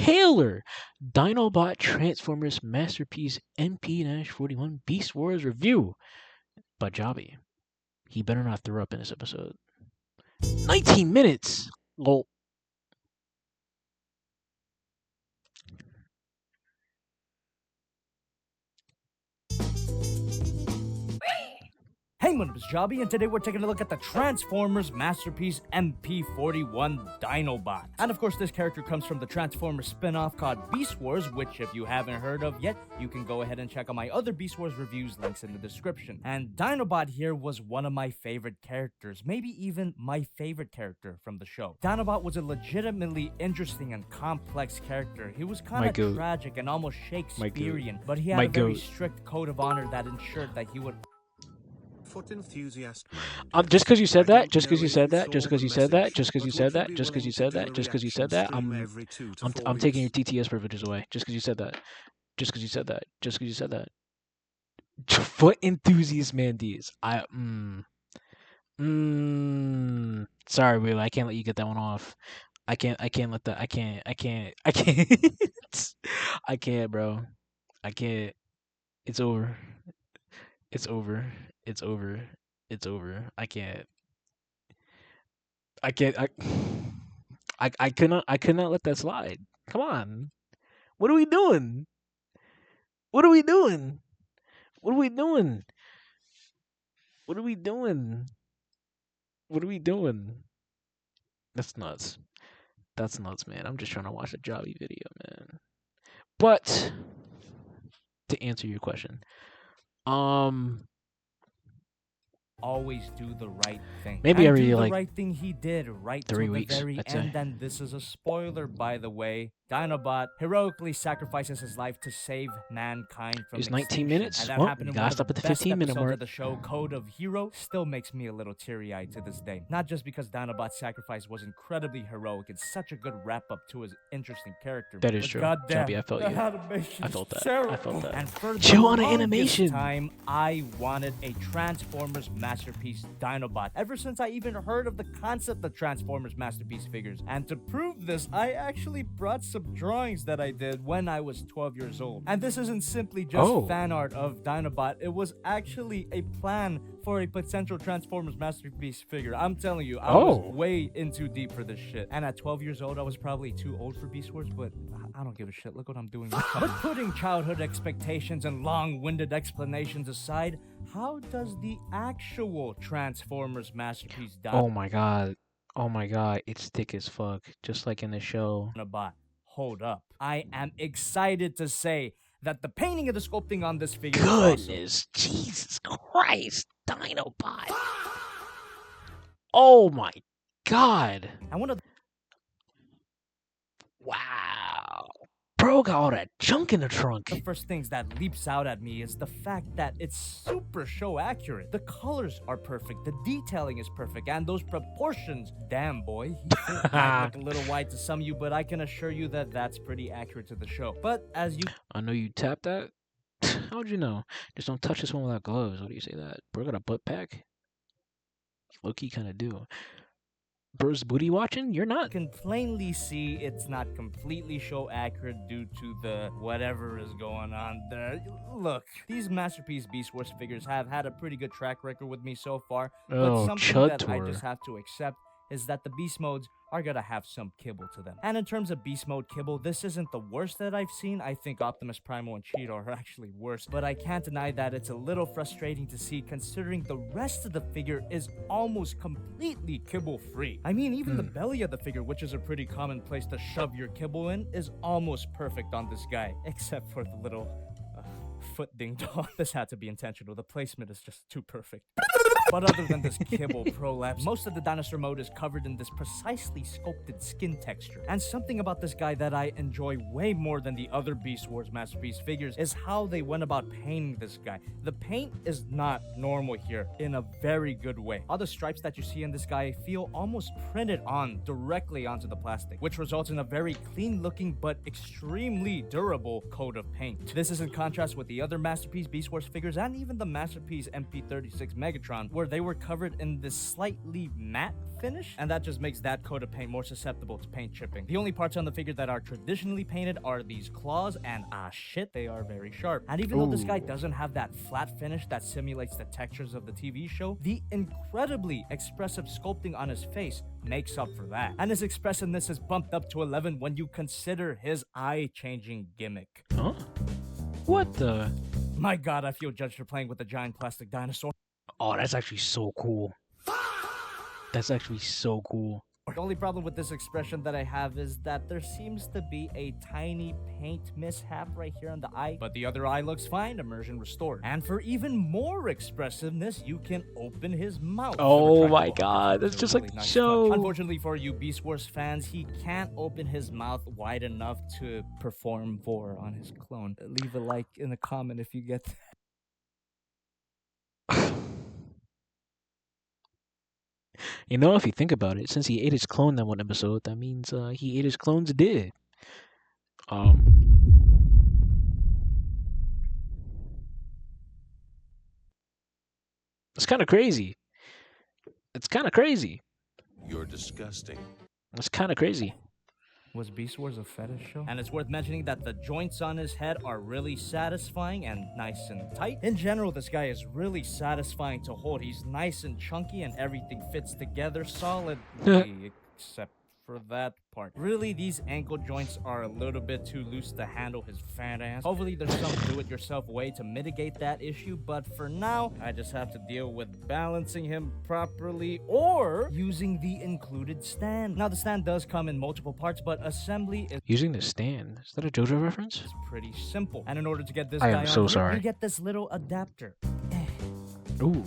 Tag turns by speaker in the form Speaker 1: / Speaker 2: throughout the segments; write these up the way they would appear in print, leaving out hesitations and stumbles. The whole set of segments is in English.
Speaker 1: Taylor Dinobot Transformers Masterpiece MP-41 Beast Wars review by Jobby. He better not throw up in this episode. 19 minutes! Lol.
Speaker 2: Hey, my name is Jobby, and today we're taking a look at the Transformers Masterpiece MP-41 Dinobot. And of course, this character comes from the Transformers spin-off called Beast Wars, which if you haven't heard of yet, you can go ahead and check out my other Beast Wars reviews, links in the description. And Dinobot here was one of my favorite characters, maybe even my favorite character from the show. Dinobot was a legitimately interesting and complex character. He was kind of tragic and almost Shakespearean, but he had a very strict code of honor that ensured that he would...
Speaker 3: Enthusiast.
Speaker 1: Just because you said that, just because you said that, just because you said that, just because you said that, just because you said that, just because you said that, I'm taking your TTS privileges away. Just because you said that, just because you said that, just because you said that. Foot enthusiast Mandy's. Sorry, Will. I can't let you get that one off. I can't let that. I can't, I can't, bro. I can't. It's over. It's over. It's over. It's over. I can't. I could not let that slide. Come on. What are we doing? What are we doing? What are we doing? What are we doing? What are we doing? That's nuts. That's nuts, man. I'm just trying to watch a Jobby video, man. But to answer your question,
Speaker 2: always do the right thing.
Speaker 1: Maybe
Speaker 2: and
Speaker 1: every
Speaker 2: do the
Speaker 1: like
Speaker 2: right thing he did right
Speaker 1: 3
Speaker 2: to
Speaker 1: weeks,
Speaker 2: the very
Speaker 1: I'd say.
Speaker 2: end. And this is a spoiler, by the way. Dinobot heroically sacrifices his life to save mankind from
Speaker 1: It's 19
Speaker 2: extinction.
Speaker 1: minutes.
Speaker 2: And that
Speaker 1: Well,
Speaker 2: happened
Speaker 1: you
Speaker 2: in
Speaker 1: gotta
Speaker 2: one of
Speaker 1: stop
Speaker 2: the
Speaker 1: at the
Speaker 2: best
Speaker 1: 15-minute
Speaker 2: episodes
Speaker 1: mark.
Speaker 2: of the show. Code of Hero still makes me a little teary-eyed to this day. Not just because Dinobot's sacrifice was incredibly heroic. It's such a good wrap-up to his interesting character.
Speaker 1: That is
Speaker 2: but
Speaker 1: true.
Speaker 2: goddamn,
Speaker 1: Jobby, I felt
Speaker 2: the
Speaker 1: you.
Speaker 2: animation
Speaker 1: I felt
Speaker 2: is
Speaker 1: that.
Speaker 2: terrible.
Speaker 1: I felt that.
Speaker 2: And for the
Speaker 1: Chill on the
Speaker 2: longest
Speaker 1: animation.
Speaker 2: time, I wanted a Transformers Masterpiece Dinobot. Ever since I even heard of the concept of Transformers Masterpiece figures. And to prove this, I actually brought some drawings that I did when I was 12 years old. And this isn't simply just fan art of Dinobot. It was actually a plan for a potential Transformers Masterpiece figure. I'm telling you, I was way in too deep for this shit. And at 12 years old, I was probably too old for Beast Wars, but I don't give a shit. Look what I'm doing. But putting childhood expectations and long-winded explanations aside, how does the actual Transformers Masterpiece
Speaker 1: Oh my god. Oh my god. It's thick as fuck. Just like in the show.
Speaker 2: Dinobot hold up? I am excited to say that the painting and the sculpting on this figure is awesome.
Speaker 1: Goodness. Jesus Christ. Dinobot. Oh my god.
Speaker 2: And one of the
Speaker 1: Wow. Bro got all that junk in the trunk.
Speaker 2: The first things that leaps out at me is the fact that it's super show accurate. The colors are perfect, the detailing is perfect, and those proportions, damn boy, he might look a little wide to some of you, but I can assure you that that's pretty accurate to the show. But as you...
Speaker 1: I know you tapped that. How'd you know? Just don't touch this one without gloves. What do you say that? Bro got a butt pack? Low-key kind of do. Bro's booty watching? You're not.
Speaker 2: can plainly see it's not completely show accurate due to the whatever is going on there. Look, these Masterpiece Beast Wars figures have had a pretty good track record with me so far, but something that I just have to accept is that the beast modes are gonna have some kibble to them. And in terms of beast mode kibble, this isn't the worst that I've seen. I think Optimus Primal and Cheetah are actually worse, but I can't deny that it's a little frustrating to see considering the rest of the figure is almost completely kibble free. I mean, even the belly of the figure, which is a pretty common place to shove your kibble in, is almost perfect on this guy, except for the little foot ding dong. This had to be intentional. The placement is just too perfect. But other than this kibble prolapse, most of the dinosaur mode is covered in this precisely sculpted skin texture. And something about this guy that I enjoy way more than the other Beast Wars Masterpiece figures is how they went about painting this guy. The paint is not normal here in a very good way. All the stripes that you see in this guy feel almost printed on directly onto the plastic, which results in a very clean looking but extremely durable coat of paint. This is in contrast with the other Masterpiece Beast Wars figures and even the Masterpiece MP-36 Megatron, where they were covered in this slightly matte finish, and that just makes that coat of paint more susceptible to paint chipping. The only parts on the figure that are traditionally painted are these claws, and shit, they are very sharp. And even though this guy doesn't have that flat finish that simulates the textures of the TV show, the incredibly expressive sculpting on his face makes up for that. And his expressiveness is bumped up to 11 when you consider his eye-changing gimmick.
Speaker 1: Huh? What the?
Speaker 2: My god, I feel judged for playing with a giant plastic dinosaur.
Speaker 1: Oh, that's actually so cool. That's actually so cool.
Speaker 2: The only problem with this expression that I have is that there seems to be a tiny paint mishap right here on the eye, but the other eye looks fine, immersion restored. And for even more expressiveness, you can open his mouth.
Speaker 1: Oh my god, that's just like the show.
Speaker 2: Unfortunately for you Beast Wars fans, he can't open his mouth wide enough to perform Vor on his clone. Leave a like in the comment if you get that.
Speaker 1: You know, if you think about it, since he ate his clone that one episode, that means he ate his clone's dead. It's kind of crazy. It's kind of crazy.
Speaker 3: You're disgusting.
Speaker 1: It's kind of crazy.
Speaker 2: Was Beast Wars a fetish show? And it's worth mentioning that the joints on his head are really satisfying and nice and tight. In general, this guy is really satisfying to hold. He's nice and chunky and everything fits together solidly, except for that part. Really, these ankle joints are a little bit too loose to handle his fat ass. Hopefully there's some do-it-yourself way to mitigate that issue, but for now, I just have to deal with balancing him properly or using the included stand. Now, the stand does come in multiple parts, but assembly is
Speaker 1: Using the stand. Is that a JoJo reference?
Speaker 2: pretty simple. And in order to get this
Speaker 1: I
Speaker 2: guy
Speaker 1: am
Speaker 2: on
Speaker 1: so
Speaker 2: here,
Speaker 1: sorry.
Speaker 2: you get this little adapter.
Speaker 1: Ooh.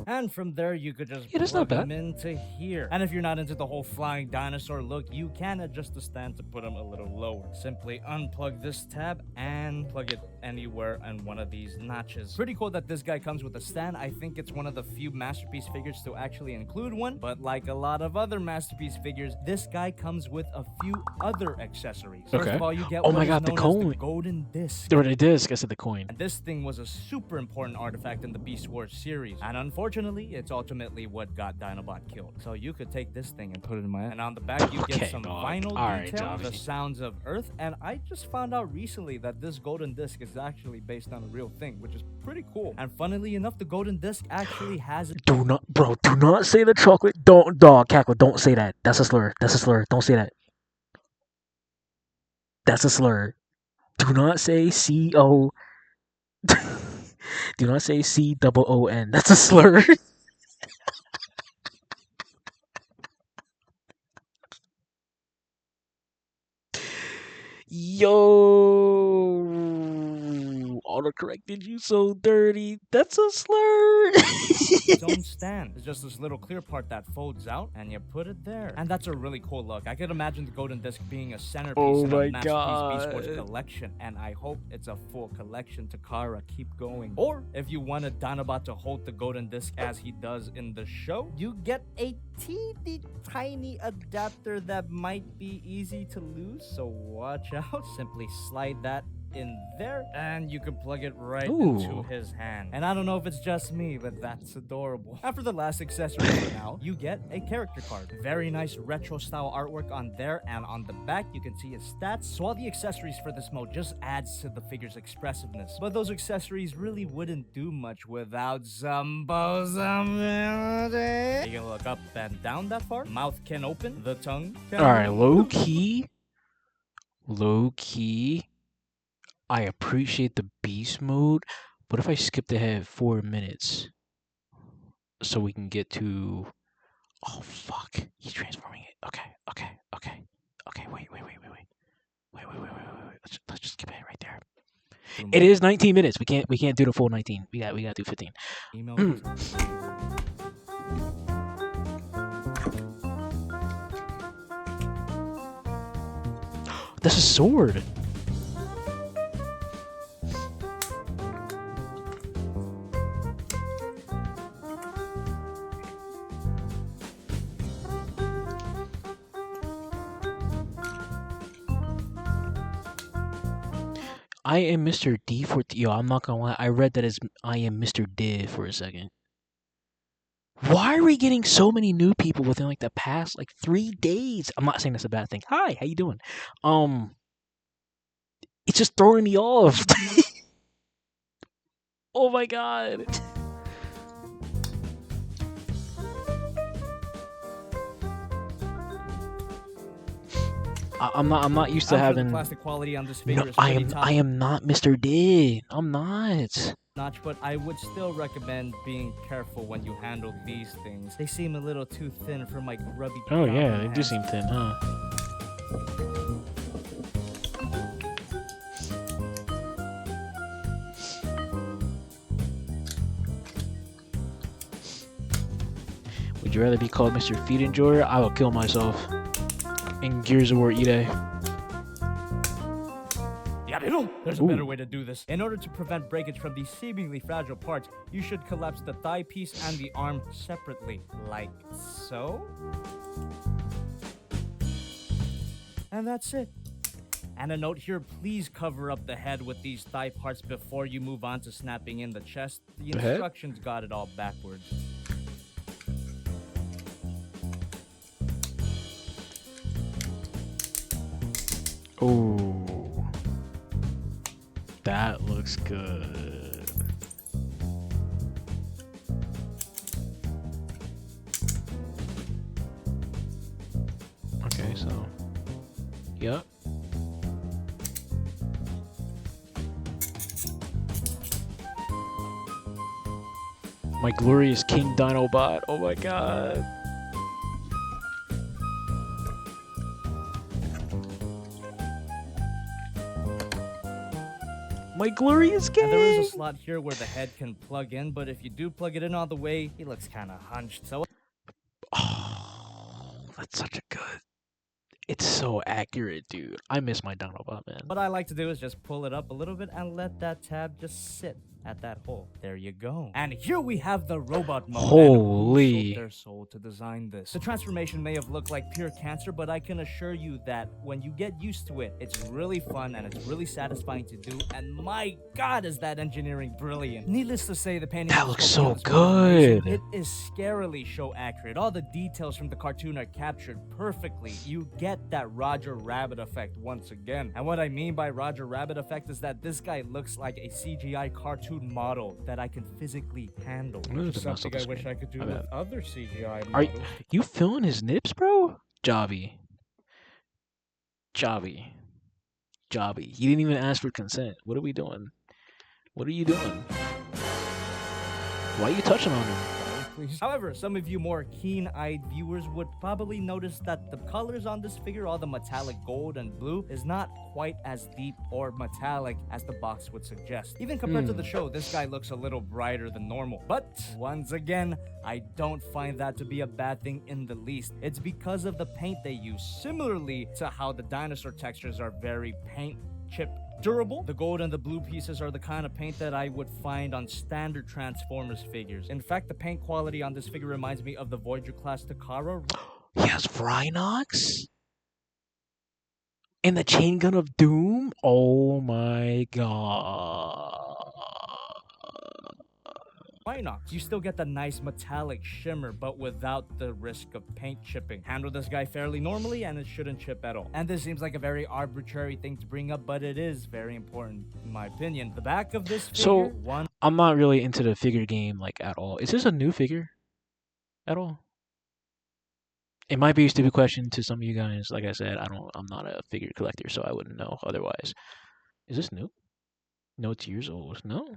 Speaker 2: And from there, you could just
Speaker 1: Yeah, that's
Speaker 2: plug
Speaker 1: not
Speaker 2: him into here. And if you're not into the whole flying dinosaur look, you can adjust the stand to put him a little lower. Simply unplug this tab and plug it anywhere on one of these notches. Pretty cool that this guy comes with a stand. I think it's one of the few Masterpiece figures to actually include one. But like a lot of other Masterpiece figures, this guy comes with a few other accessories. First
Speaker 1: Okay.
Speaker 2: of all, you get
Speaker 1: Oh
Speaker 2: what
Speaker 1: my
Speaker 2: is
Speaker 1: god, the
Speaker 2: known as
Speaker 1: coin.
Speaker 2: the golden disc.
Speaker 1: There it is. I said the coin.
Speaker 2: And this thing was a super important artifact in the Beast Wars series. And unfortunately, it's ultimately what got Dinobot killed. So you could take this thing and put it in my hand. And on the back, you get
Speaker 1: Okay,
Speaker 2: some
Speaker 1: dog.
Speaker 2: vinyl
Speaker 1: Alright,
Speaker 2: detail,
Speaker 1: Jobby.
Speaker 2: the sounds of Earth. And I just found out recently that this golden disc is actually based on a real thing, which is pretty cool. And funnily enough, the golden disc actually has
Speaker 1: Do not say the chocolate. Don't, dog, Cackle, don't say that. That's a slur. That's a slur. Don't say that. That's a slur. Do not say C-O. Do not say C-O-O-N. That's a slur. Yo, autocorrected you so dirty. That's a slur.
Speaker 2: its own stand. It's just this little clear part that folds out, and you put it there. And that's a really cool look. I could imagine the golden disc being a centerpiece
Speaker 1: Oh
Speaker 2: in
Speaker 1: my
Speaker 2: a Masterpiece Beast Wars
Speaker 1: God.
Speaker 2: collection, and I hope it's a full collection. Takara, keep going. Or if you wanted Dinobot to hold the golden disc as he does in the show, you get a teeny tiny adapter that might be easy to lose, so watch out. Simply slide that in there, and you can plug it right into
Speaker 1: Ooh.
Speaker 2: his hand. And I don't know if it's just me, but that's adorable. After the last accessory for now, you get a character card. Very nice retro style artwork on there, and on the back you can see his stats. So all the accessories for this mode just adds to the figure's expressiveness. But those accessories really wouldn't do much without Zumbo's. You can look up and down that far. Mouth can open, the tongue can
Speaker 1: Alright,
Speaker 2: move.
Speaker 1: low key. I appreciate the beast mode. What if I skipped ahead 4 minutes so we can get to? Oh fuck! He's transforming it. Okay. Wait. Let's just skip ahead right there. It is 19 minutes. We can't do the full 19. We gotta do 15.
Speaker 2: Email.
Speaker 1: That's a sword. I am Mr. D for yo. I'm not gonna lie. I read that as I am Mr. Div for a second. Why are we getting so many new people within like the past like 3 days? I'm not saying that's a bad thing. Hi, how you doing? It's just throwing me off. Oh my god. I'm not used to
Speaker 2: I'm sure the
Speaker 1: having.
Speaker 2: plastic quality on this figure
Speaker 1: No,
Speaker 2: is
Speaker 1: I
Speaker 2: pretty top
Speaker 1: am not Mr. Din. I'm not.
Speaker 2: notch, but I would still recommend being careful when you handle these things. They seem a little too thin for my grubby.
Speaker 1: Oh yeah, they
Speaker 2: goblin
Speaker 1: do
Speaker 2: hands.
Speaker 1: seem thin, huh? Would you rather be called Mr. Feed Enjoyer? I will kill myself. In Gears of War E-Day.
Speaker 2: There's a better way to do this. In order to prevent breakage from these seemingly fragile parts, you should collapse the thigh piece and the arm separately, like so. And that's it. And a note here, please cover up the head with these thigh parts before you move on to snapping in the chest. The
Speaker 1: The head?
Speaker 2: instructions got it all backwards.
Speaker 1: Oh, that looks good. Okay, so, yep. My glorious King Dinobot. Oh my god. My glorious king.
Speaker 2: And there is a slot here where the head can plug in, but if you do plug it in all the way, he looks kind of hunched. So
Speaker 1: Oh, that's such a good. It's so accurate, dude. I miss my Dinobot, man.
Speaker 2: what I like to do is just pull it up a little bit and let that tab just sit at that hole. There you go. And here we have the robot mode.
Speaker 1: Holy.
Speaker 2: And who sold their soul to design this. The transformation may have looked like pure cancer, but I can assure you that when you get used to it, it's really fun and it's really satisfying to do. And my God, is that engineering brilliant. Needless to say, the painting
Speaker 1: That
Speaker 2: of
Speaker 1: looks
Speaker 2: Scorpion
Speaker 1: so
Speaker 2: is amazing.
Speaker 1: good.
Speaker 2: It is scarily show accurate. All the details from the cartoon are captured perfectly. You get that Roger Rabbit effect once again. And what I mean by Roger Rabbit effect is that this guy looks like a CGI cartoon model that I can physically handle.
Speaker 1: Ooh, the mouse
Speaker 2: Something
Speaker 1: on the
Speaker 2: I wish
Speaker 1: screen.
Speaker 2: I could do
Speaker 1: My
Speaker 2: with
Speaker 1: bad.
Speaker 2: other CGI
Speaker 1: Are
Speaker 2: models.
Speaker 1: you feeling his nips, bro? Jobby. You didn't even ask for consent. What are we doing? What are you doing? Why are you touching on him?
Speaker 2: Please. However, some of you more keen-eyed viewers would probably notice that the colors on this figure, all the metallic gold and blue, is not quite as deep or metallic as the box would suggest. Even compared to the show, this guy looks a little brighter than normal. But once again, I don't find that to be a bad thing in the least. It's because of the paint they use, similarly to how the dinosaur textures are very paint chip durable. The gold and the blue pieces are the kind of paint that I would find on standard Transformers figures. In fact, the paint quality on this figure reminds me of the Voyager class Takara.
Speaker 1: He has Rhinox? And the chain gun of doom? Oh my god.
Speaker 2: Why not? You still get the nice metallic shimmer, but without the risk of paint chipping. Handle this guy fairly normally, and it shouldn't chip at all. And this seems like a very arbitrary thing to bring up, but it is very important, in my opinion. The back of this figure,
Speaker 1: So, I'm not really into the figure game like at all. Is this a new figure? At all? It might be a stupid question to some of you guys. Like I said, I'm not a figure collector, so I wouldn't know otherwise. Is this new? No, it's years old. No?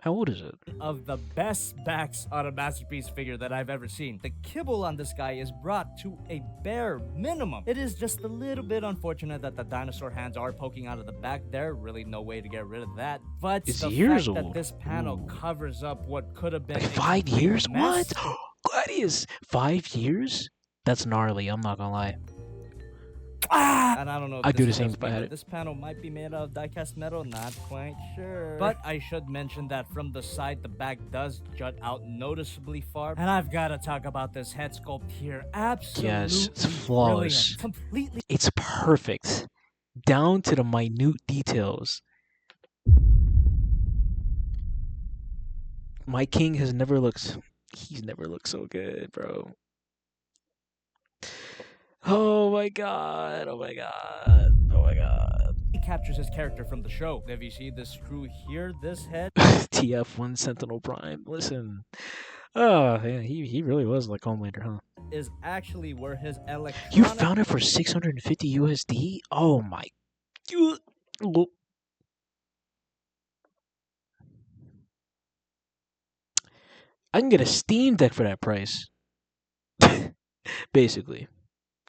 Speaker 1: How old is it?
Speaker 2: of the best backs on a Masterpiece figure that I've ever seen. The kibble on this guy is brought to a bare minimum. It is just a little bit unfortunate that the dinosaur hands are poking out of the back there. Really no way to get rid of that. But
Speaker 1: It's
Speaker 2: the
Speaker 1: years
Speaker 2: fact that
Speaker 1: old.
Speaker 2: this panel
Speaker 1: Ooh.
Speaker 2: covers up what could have been
Speaker 1: Like
Speaker 2: a
Speaker 1: 5
Speaker 2: complete
Speaker 1: years?
Speaker 2: mess.
Speaker 1: What? Gladius! 5 years? That's gnarly, I'm not gonna lie.
Speaker 2: And I don't know if
Speaker 1: I'd do
Speaker 2: this
Speaker 1: the same
Speaker 2: tells
Speaker 1: if I
Speaker 2: me
Speaker 1: had
Speaker 2: that
Speaker 1: it.
Speaker 2: This panel might be made out of die-cast metal, not quite sure. But I should mention that from the side, the back does jut out noticeably far. And I've got to talk about this head sculpt here. Absolutely
Speaker 1: Yes, it's flawless.
Speaker 2: brilliant. Completely.
Speaker 1: It's perfect. Down to the minute details. My king has never looked... He's never looked so good, bro. Oh my god. Oh my god. Oh my god.
Speaker 2: He captures his character from the show. If you see this screw here, this head
Speaker 1: TF1 Sentinel Prime. Listen. Oh, yeah, he really was like Homelander, huh?
Speaker 2: is actually where his electronic...
Speaker 1: You found it for 650 USD? Oh my. I can get a Steam Deck for that price. Basically.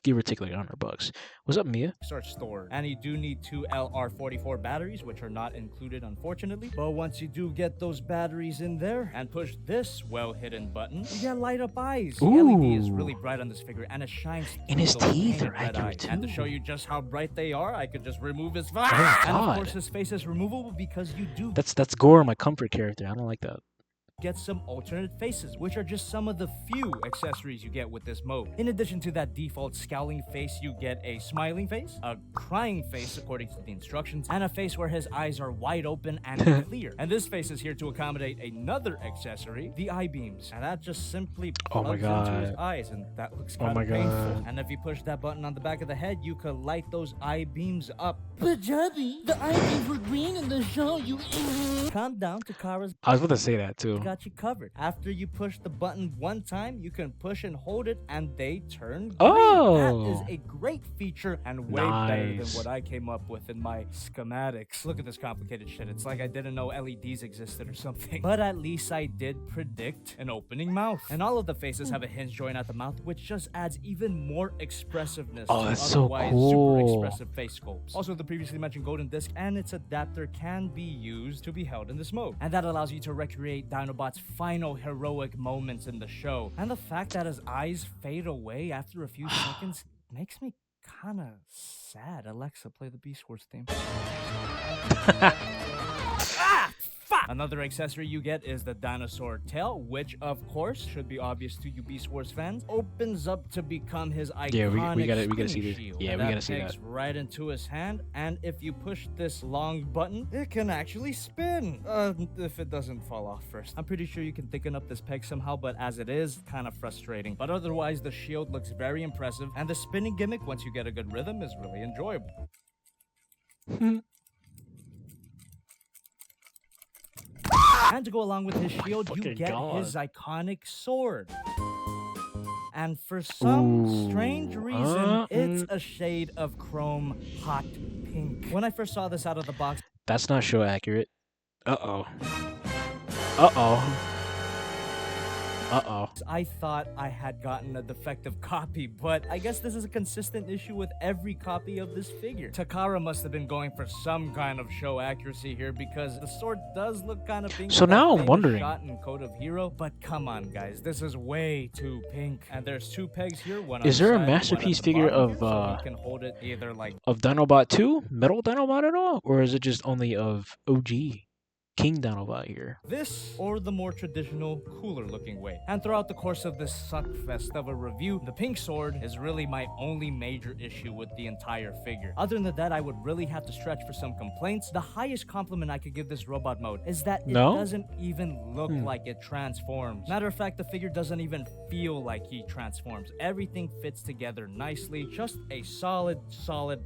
Speaker 1: Give or take like $100. What's up, Mia?
Speaker 2: Search store. And you do need 2 LR44 batteries, which are not included, unfortunately. But once you do get those batteries in there and push this well-hidden button, you get light up eyes. The LED is really bright on this figure, and it shines
Speaker 1: And his
Speaker 2: through those
Speaker 1: teeth are
Speaker 2: painted red
Speaker 1: accurate,
Speaker 2: eyes. And to
Speaker 1: too.
Speaker 2: show you just how bright they are, I could just remove his face.
Speaker 1: Oh,
Speaker 2: And of
Speaker 1: God.
Speaker 2: course, his face is removable because you do
Speaker 1: That's Gore, my comfort character. I don't like that.
Speaker 2: get some alternate faces, which are just some of the few accessories you get with this mode. In addition to that default scowling face, you get a smiling face, a crying face according to the instructions, and a face where his eyes are wide open and clear. And this face is here to accommodate another accessory, the eye beams. And that just simply
Speaker 1: Oh my
Speaker 2: plugs into his
Speaker 1: God.
Speaker 2: eyes, and that looks
Speaker 1: Oh
Speaker 2: kind
Speaker 1: my
Speaker 2: of painful.
Speaker 1: God.
Speaker 2: And if you push that button on the back of the head, you could light those eye beams up.
Speaker 4: But Jobby, the eye beams were green in the show, you
Speaker 2: Calm down, Takara's
Speaker 1: I was about to say that too.
Speaker 2: got you covered. After you push the button one time, you can push and hold it and they turn green.
Speaker 1: Oh.
Speaker 2: That is a great feature and way better than
Speaker 1: Nice.
Speaker 2: what I came up with in my schematics. Look at this complicated shit. It's like I didn't know LEDs existed or something. But at least I did predict an opening mouth. And all of the faces have a hinge joint at the mouth, which just adds even more expressiveness
Speaker 1: Oh,
Speaker 2: to
Speaker 1: that's so
Speaker 2: otherwise
Speaker 1: cool.
Speaker 2: super expressive face sculpts. Also, the previously mentioned golden disc and its adapter can be used to be held in this mode. And that allows you to recreate Dinobot's final heroic moments in the show. And the fact that his eyes fade away after a few seconds makes me kinda sad. Alexa, play the Beast Wars theme. Ah! Fuck! Another accessory you get is the dinosaur tail, which of course should be obvious to you Beast Wars fans, opens up to become his iconic
Speaker 1: Yeah, we gotta see
Speaker 2: spinning
Speaker 1: this.
Speaker 2: shield.
Speaker 1: Yeah,
Speaker 2: And
Speaker 1: we gotta see
Speaker 2: pegs
Speaker 1: that.
Speaker 2: right into his hand, and if you push this long button, it can actually spin. If it doesn't fall off first. I'm pretty sure you can thicken up this peg somehow, but as it is, kind of frustrating. But otherwise, the shield looks very impressive, and the spinning gimmick, once you get a good rhythm, is really enjoyable. And to go along with his shield, you
Speaker 1: fucking
Speaker 2: get
Speaker 1: God.
Speaker 2: his iconic sword. And for some
Speaker 1: Ooh.
Speaker 2: strange reason, it's a shade of chrome hot pink. When I first saw this out of the box,
Speaker 1: That's not show accurate. Uh-oh. Uh-oh. Uh-oh.
Speaker 2: I thought I had gotten a defective copy, but I guess this is a consistent issue with every copy of this figure. Takara must have been going for some kind of show accuracy here because the sword does look kind of pink.
Speaker 1: So
Speaker 2: with that
Speaker 1: now I'm
Speaker 2: famous
Speaker 1: wondering.
Speaker 2: shot in Code of Hero, but come on, guys, this is way too pink. And there's 2 pegs here. One on
Speaker 1: Is
Speaker 2: the
Speaker 1: there a
Speaker 2: side, one at
Speaker 1: masterpiece
Speaker 2: the
Speaker 1: figure
Speaker 2: bottom
Speaker 1: of,
Speaker 2: here, so you can hold it either like
Speaker 1: Of Dinobot 2? Metal Dinobot at all? Or is it just only of OG King Dinobot here?
Speaker 2: this or the more traditional, cooler looking way. And throughout the course of this suckfest of a review, the pink sword is really my only major issue with the entire figure. Other than that, I would really have to stretch for some complaints. The highest compliment I could give this robot mode is that it
Speaker 1: No?
Speaker 2: doesn't even look like it transforms. Matter of fact, the figure doesn't even feel like he transforms. Everything fits together nicely. Just a solid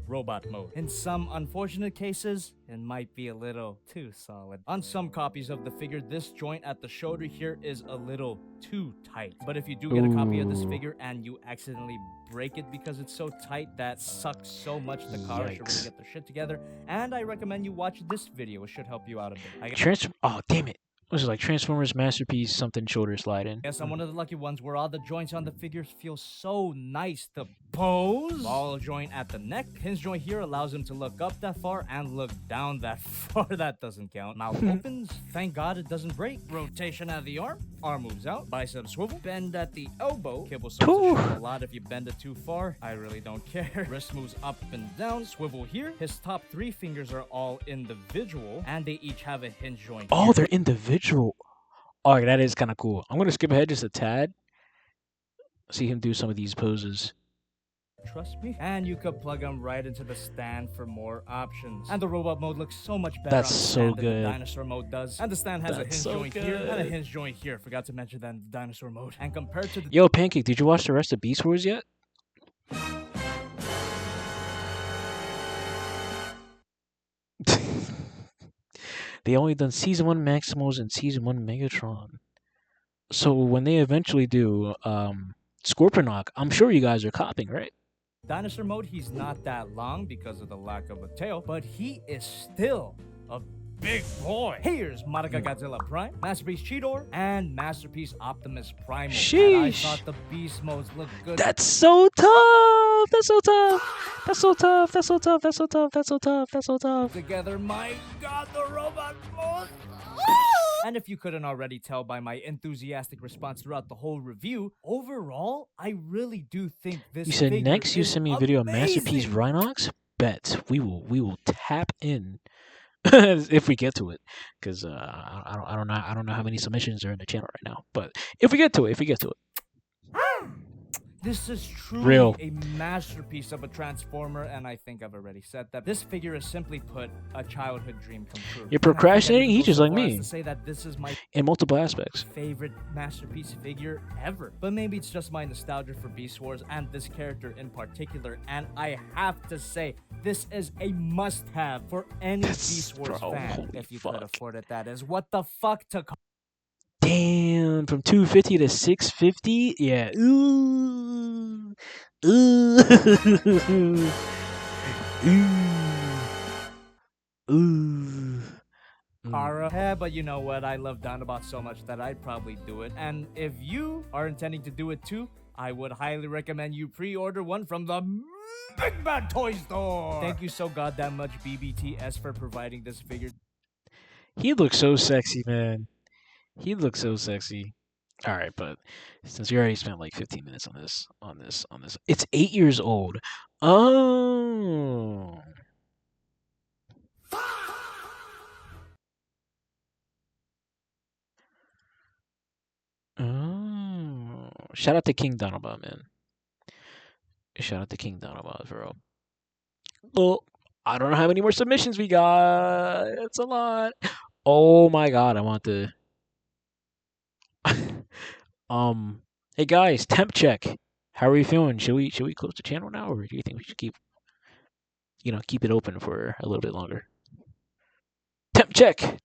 Speaker 2: robot mode. In some unfortunate cases, it might be a little too solid. On some copies of the figure, this joint at the shoulder here is a little too tight. But if you do get a copy of this
Speaker 1: Ooh.
Speaker 2: figure and you accidentally break it because it's so tight, that sucks so much, Takara should really
Speaker 1: Yikes.
Speaker 2: get their shit together. And I recommend you watch this video. It should help you out a bit.
Speaker 1: Oh, damn it. Was it like Transformers Masterpiece something shoulder slide in?
Speaker 2: Yes, I'm one of the lucky ones where all the joints on the figures feel so nice to pose. Ball joint at the neck. Hinge joint here allows him to look up that far and look down that far. That doesn't count. Mouth opens. Thank God it doesn't break. Rotation at the arm. Arm moves out. Bicep swivel. Bend at the elbow. Kibble starts to
Speaker 1: Ooh.
Speaker 2: show a lot if you bend it too far. I really don't care. Wrist moves up and down. Swivel here. His top 3 fingers are all individual and they each have a hinge joint.
Speaker 1: Oh,
Speaker 2: here.
Speaker 1: they're individual. Oh, that is kind of cool. I'm going to skip ahead just a tad. See him do some of these poses.
Speaker 2: Trust me. And you could plug them right into the stand for more options. And the robot mode looks so much better
Speaker 1: That's
Speaker 2: on the
Speaker 1: so
Speaker 2: stand than
Speaker 1: good.
Speaker 2: the dinosaur mode does. And the stand has a
Speaker 1: That's
Speaker 2: hinge
Speaker 1: so
Speaker 2: joint here and a
Speaker 1: good.
Speaker 2: hinge joint here. Forgot to mention that in the dinosaur mode. And compared to the
Speaker 1: Yo, Pancake, did you watch the rest of Beast Wars yet? They only done season 1 Maximals and season 1 Megatron. So when they eventually do Scorponok, I'm sure you guys are copying, right?
Speaker 2: dinosaur mode, he's not that long because of the lack of a tail, but he is still a big boy. Here's Madaga Godzilla Prime, Masterpiece Cheetor, and Masterpiece Optimus Primal. And I
Speaker 1: Sheesh.
Speaker 2: thought the beast modes looked good.
Speaker 1: That's so tough. That's so tough. That's so tough. That's so tough. That's so tough. That's so tough. That's so tough.
Speaker 2: Together, my god, the robot mode. And if you couldn't already tell by my enthusiastic response throughout the whole review, overall, I really do think this.
Speaker 1: You said
Speaker 2: figure
Speaker 1: next you
Speaker 2: is
Speaker 1: send me a video of Masterpiece
Speaker 2: amazing.
Speaker 1: Rhinox. Bet we will tap in if we get to it, because I don't know how many submissions are in the channel right now. But if we get to it.
Speaker 2: This is truly
Speaker 1: Real.
Speaker 2: a masterpiece of a transformer, and I think I've already said that. This figure is simply put a childhood dream come true.
Speaker 1: You're procrastinating?
Speaker 2: And I
Speaker 1: He's
Speaker 2: think
Speaker 1: just
Speaker 2: I can
Speaker 1: like
Speaker 2: even go so
Speaker 1: me.
Speaker 2: far as to say that this is my
Speaker 1: In multiple aspects.
Speaker 2: favorite masterpiece figure ever. But maybe it's just my nostalgia for Beast Wars and this character in particular, and I have to say, this is a must-have for any Beast Wars
Speaker 1: Bro,
Speaker 2: fan.
Speaker 1: holy
Speaker 2: If you could
Speaker 1: fuck.
Speaker 2: afford it, that is. What the fuck to call
Speaker 1: Damn, from 250 to 650? Yeah. Ooh. Ooh. Ooh. Ooh.
Speaker 2: Kara. Yeah, but you know what? I love Dinobot so much that I'd probably do it. And if you are intending to do it too, I would highly recommend you pre-order one from the Big Bad Toy Store. Thank you so goddamn much, BBTS, for providing this figure.
Speaker 1: He looks so sexy, man. He looks so sexy. All right, but since we already spent like 15 minutes on this, it's 8 years old. Oh. Oh. Shout out to King Dinobot, man. Shout out to King Dinobot, bro. Well, I don't know how many more submissions we got. It's a lot. Oh my god, I want to. Hey guys, temp check. How are we feeling? Should we close the channel now, or do you think we should keep it open for a little bit longer? Temp check.